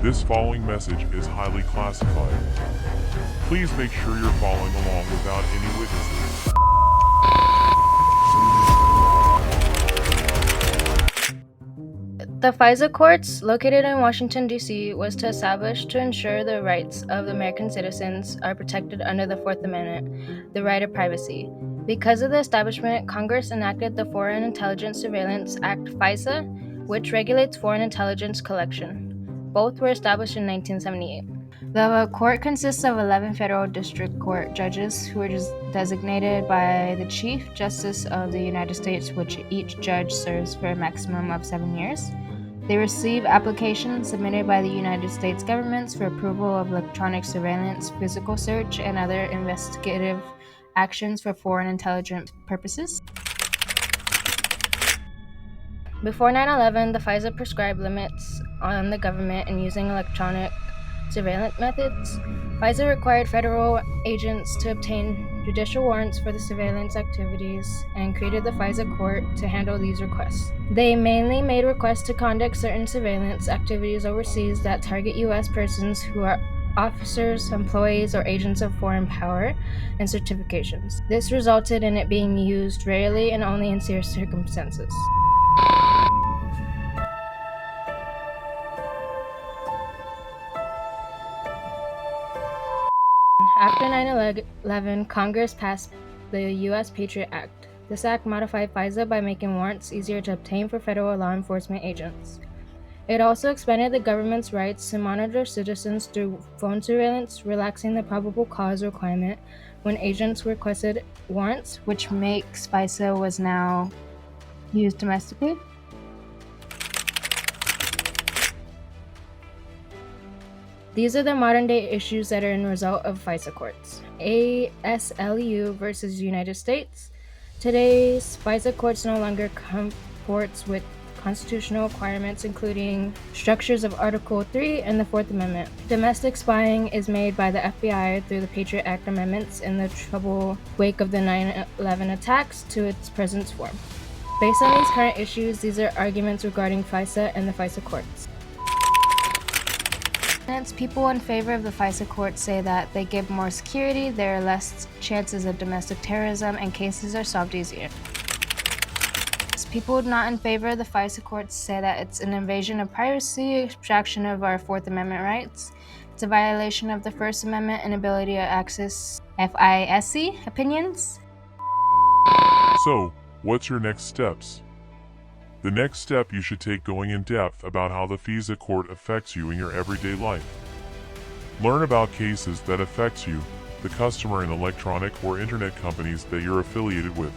This following message is highly classified. Please make sure you're following along without any witnesses. The FISA courts, located in Washington, D.C., was established to ensure the rights of American citizens are protected under the Fourth Amendment, the right of privacy. Because of the establishment, Congress enacted the Foreign Intelligence Surveillance Act FISA, which regulates foreign intelligence collection. Both were established in 1978. The court consists of 11 federal district court judges who are designated by the Chief Justice of the United States, which each judge serves for a maximum of 7 years. They receive applications submitted by the United States governments for approval of electronic surveillance, physical search, and other investigative actions for foreign intelligence purposes. Before 9/11, the FISA prescribed limits on the government in using electronic surveillance methods. FISA required federal agents to obtain judicial warrants for the surveillance activities and created the FISA court to handle these requests. They mainly made requests to conduct certain surveillance activities overseas that target U.S. persons who are officers, employees, or agents of foreign power, and certifications. This resulted in it being used rarely and only in serious circumstances. After 9/11, Congress passed the U.S. Patriot Act. This act modified FISA by making warrants easier to obtain for federal law enforcement agents. It also expanded the government's rights to monitor citizens through phone surveillance, relaxing the probable cause requirement when agents requested warrants, which makes FISA was now used domestically. These are the modern-day issues that are in result of FISA courts. ASLU versus United States. Today's FISA courts no longer comports with constitutional requirements, including structures of Article 3 and the Fourth Amendment. Domestic spying is made by the FBI through the Patriot Act amendments in the troubled wake of the 9/11 attacks to its present form. Based on these current issues, these are arguments regarding FISA and the FISA courts. People in favor of the FISA courts say that they give more security, there are less chances of domestic terrorism, and cases are solved easier. People not in favor of the FISA courts say that it's an invasion of privacy, abstraction of our Fourth Amendment rights, it's a violation of the First Amendment and ability to access FISA opinions. So, what's your next steps? The next step you should take going in depth about how the FISA court affects you in your everyday life. Learn about cases that affects you, the customer and electronic or internet companies that you're affiliated with.